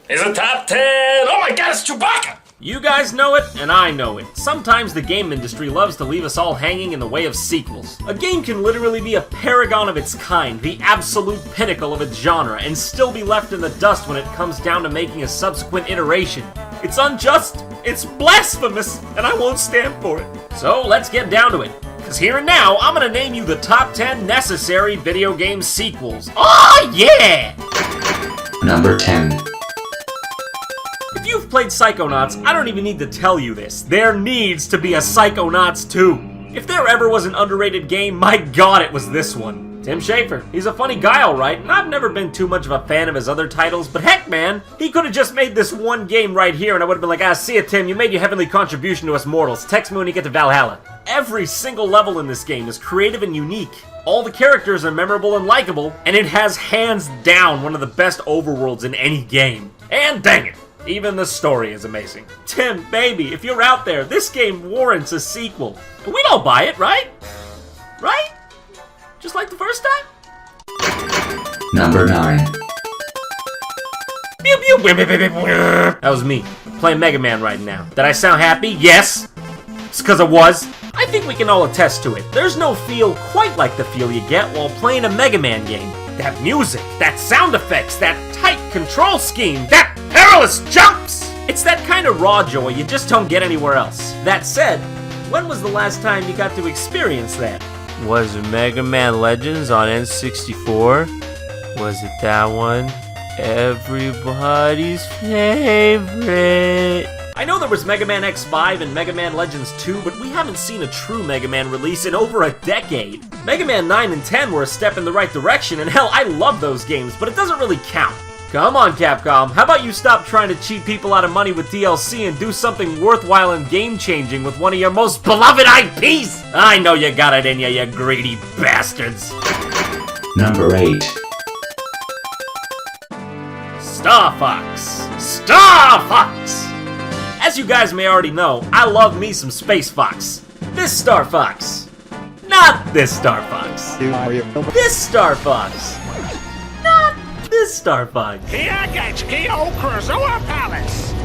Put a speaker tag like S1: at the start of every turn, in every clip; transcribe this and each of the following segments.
S1: is a top 10. Oh my god, it's Chewbacca!
S2: You guys know it, and I know it. Sometimes the game industry loves to leave us all hanging in the way of sequels. A game can literally be a paragon of its kind, the absolute pinnacle of its genre, and still be left in the dust when it comes down to making a subsequent iteration. It's unjust, it's blasphemous, and I won't stand for it. So let's get down to it. Because here and now, I'm gonna name you the top 10 necessary video game sequels. Oh yeah!
S3: Number 10.
S2: If you've played Psychonauts, I don't even need to tell you this. There needs to be a Psychonauts 2. If there ever was an underrated game, my god, it was this one. Tim Schafer. He's a funny guy, alright, and I've never been too much of a fan of his other titles, but heck, man, he could have just made this one game right here, and I would have been like, see ya, Tim, you made your heavenly contribution to us mortals. Text me when you get to Valhalla. Every single level in this game is creative and unique. All the characters are memorable and likable, and it has hands down one of the best overworlds in any game. And dang it, even the story is amazing. Tim, baby, if you're out there, this game warrants a sequel. We'd all buy it, right? Right? Just like the first time?
S3: Number 9.
S2: Pew, pew, that was me, playing Mega Man right now. Did I sound happy? Yes. It's because I was. I think we can all attest to it. There's no feel quite like the feel you get while playing a Mega Man game. That music, that sound effects, that tight control scheme, that perilous jumps! It's that kind of raw joy you just don't get anywhere else. That said, when was the last time you got to experience that?
S4: Was it Mega Man Legends on N64? Was it that one? Everybody's favorite.
S2: I know there was Mega Man X5 and Mega Man Legends 2, but we haven't seen a true Mega Man release in over a decade. Mega Man 9 and 10 were a step in the right direction, and hell, I love those games, but it doesn't really count. Come on, Capcom, how about you stop trying to cheat people out of money with DLC and do something worthwhile and game-changing with one of your most beloved IPs? I know you got it in you, you greedy bastards.
S3: Number 8.
S2: Star Fox. Star Fox! As you guys may already know, I love me some Space Fox. This Star Fox. Not this Star Fox. This Star Fox. Not this Star Fox.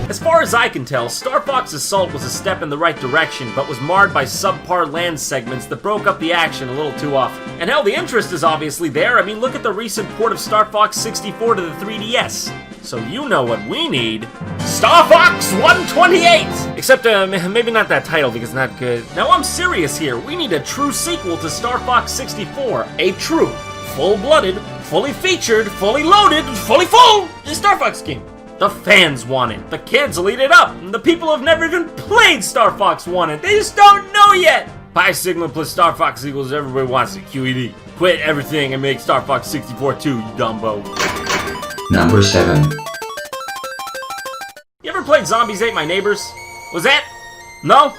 S2: As far as I can tell, Star Fox Assault was a step in the right direction, but was marred by subpar land segments that broke up the action a little too often. And hell, the interest is obviously there. I mean, look at the recent port of Star Fox 64 to the 3DS. So you know what we need. Star Fox 128! Except, maybe not that title because it's not good. Now I'm serious here. We need a true sequel to Star Fox 64. A true, full-blooded, fully featured, fully loaded, fully full Star Fox game. The fans want it. The kids will eat it up. And the people who have never even played Star Fox want it. They just don't know yet. Pi Sigma plus Star Fox equals everybody wants it. QED. Quit everything and make Star Fox 64 too, you dumbo.
S3: Number 7.
S2: You ever played Zombies Ate My Neighbors? Was that? No?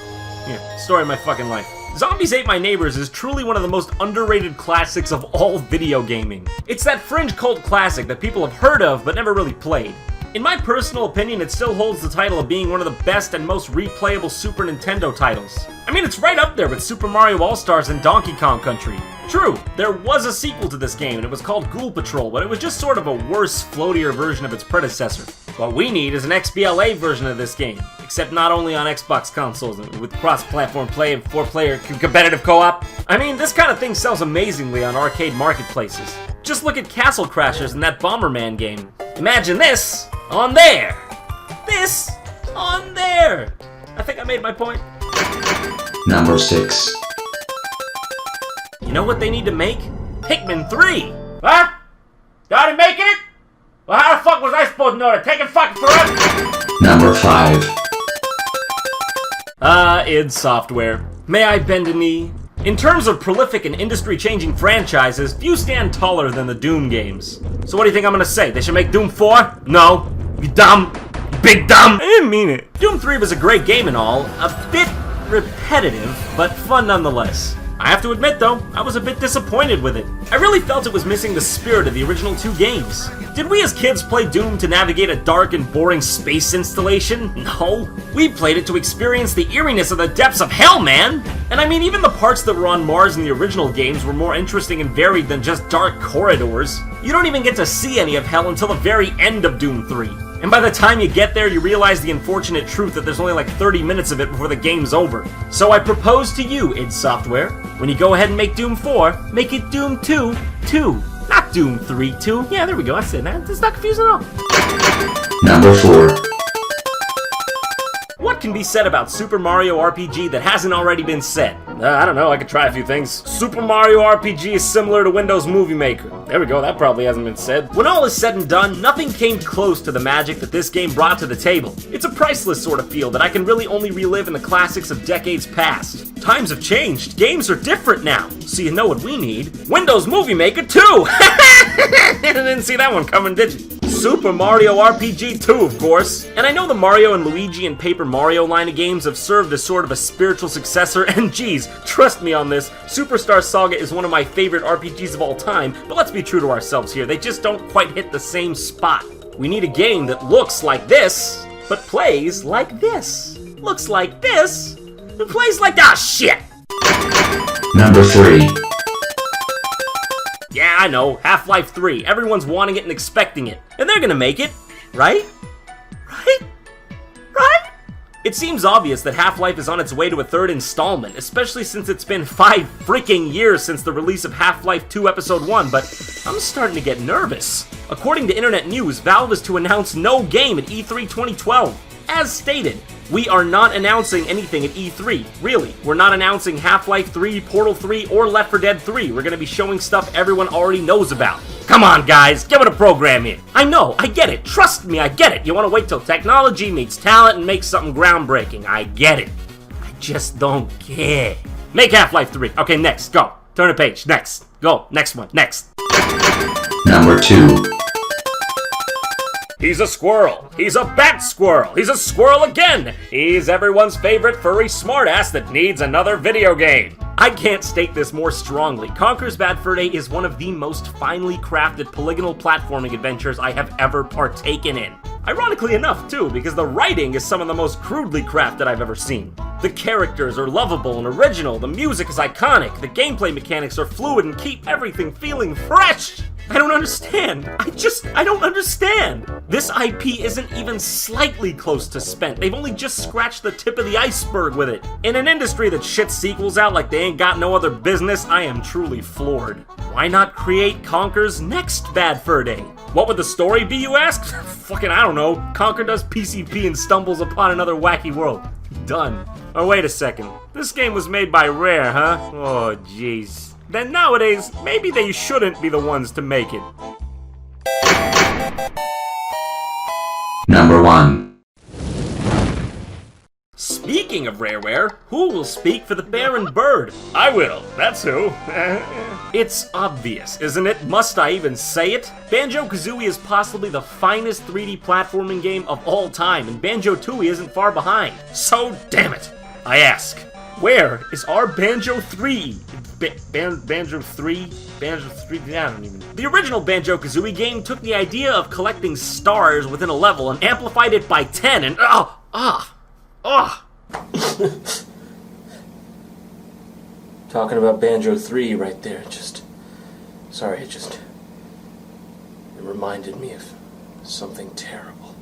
S2: Yeah, story of my fucking life. Zombies Ate My Neighbors is truly one of the most underrated classics of all video gaming. It's that fringe cult classic that people have heard of but never really played. In my personal opinion, it still holds the title of being one of the best and most replayable Super Nintendo titles. I mean, it's right up there with Super Mario All-Stars and Donkey Kong Country. True, there was a sequel to this game and it was called Ghoul Patrol, but it was just sort of a worse, floatier version of its predecessor. What we need is an XBLA version of this game, except not only on Xbox consoles with cross-platform play and 4-player competitive co-op. I mean, this kind of thing sells amazingly on arcade marketplaces. Just look at Castle Crashers in that Bomberman game. Imagine this on there. This on there. I think I made my point.
S3: Number 6.
S2: You know what they need to make? Pikmin 3! What? Started making it? Well, how the fuck was I supposed to know? It's taking fucking forever!
S3: Number 5.
S2: id Software. May I bend a knee? In terms of prolific and industry-changing franchises, few stand taller than the Doom games. So what do you think I'm gonna say? They should make Doom 4? No. You dumb. You big dumb. I didn't mean it. Doom 3 was a great game and all, a bit repetitive, but fun nonetheless. I have to admit though, I was a bit disappointed with it. I really felt it was missing the spirit of the original 2 games. Did we as kids play Doom to navigate a dark and boring space installation? No. We played it to experience the eeriness of the depths of hell, man! And I mean, even the parts that were on Mars in the original games were more interesting and varied than just dark corridors. You don't even get to see any of hell until the very end of Doom 3. And by the time you get there, you realize the unfortunate truth that there's only like 30 minutes of it before the game's over. So I propose to you, id Software, when you go ahead and make Doom 4, make it Doom 2, 2. Not Doom 3, 2. Yeah, there we go, that's it. It's not confusing at all.
S3: Number 4.
S2: What can be said about Super Mario RPG that hasn't already been said? I don't know, I could try a few things. Super Mario RPG is similar to Windows Movie Maker. There we go, that probably hasn't been said. When all is said and done, nothing came close to the magic that this game brought to the table. It's a priceless sort of feel that I can really only relive in the classics of decades past. Times have changed, games are different now. So you know what we need? Windows Movie Maker 2! Didn't see that one coming, did you? Super Mario RPG 2, of course. And I know the Mario and Luigi and Paper Mario line of games have served as sort of a spiritual successor, and geez, trust me on this, Superstar Saga is one of my favorite RPGs of all time, but let's be true to ourselves here, they just don't quite hit the same spot. We need a game that looks like this, but plays like this. Looks like this, but plays like that. Shit!
S3: Number 3.
S2: Yeah, I know, Half-Life 3. Everyone's wanting it and expecting it. And they're gonna make it, right? Right? Right? It seems obvious that Half-Life is on its way to a third installment, especially since it's been 5 freaking years since the release of Half-Life 2 Episode 1, but I'm starting to get nervous. According to Internet News, Valve is to announce no game at E3 2012. As stated, we are not announcing anything at E3, really. We're not announcing Half-Life 3, Portal 3, or Left 4 Dead 3. We're gonna be showing stuff everyone already knows about. Come on, guys, give it a program here. I know, I get it. Trust me, I get it. You wanna wait till technology meets talent and make something groundbreaking. I get it. I just don't care. Make Half-Life 3. Okay, next, go. Turn a page, next. Go, next one, next.
S3: Number 2.
S2: He's a squirrel. He's a bat squirrel. He's a squirrel again. He's everyone's favorite furry smartass that needs another video game. I can't state this more strongly. Conker's Bad Fur Day is one of the most finely crafted polygonal platforming adventures I have ever partaken in. Ironically enough, too, because the writing is some of the most crudely crafted I've ever seen. The characters are lovable and original, the music is iconic, the gameplay mechanics are fluid and keep everything feeling fresh! I don't understand. I don't understand. This IP isn't even slightly close to spent. They've only just scratched the tip of the iceberg with it. In an industry that shits sequels out like they ain't got no other business, I am truly floored. Why not create Conker's next Bad Fur Day? What would the story be, you ask? Fucking, I don't know. Conker does PCP and stumbles upon another wacky world. Done. Oh, wait a second. This game was made by Rare, huh? Oh, jeez. Then nowadays, maybe they shouldn't be the ones to make it.
S3: Number 1.
S2: Speaking of Rareware, who will speak for the bear and bird? I will, that's who. It's obvious, isn't it? Must I even say it? Banjo-Kazooie is possibly the finest 3D platforming game of all time, and Banjo-Tooie isn't far behind. So damn it, I ask, where is our Banjo 3? Banjo 3? Banjo 3? I don't even... The original Banjo-Kazooie game took the idea of collecting stars within a level and amplified it by 10 and...
S5: Talking about Banjo 3 right there, Sorry, it reminded me of something terrible.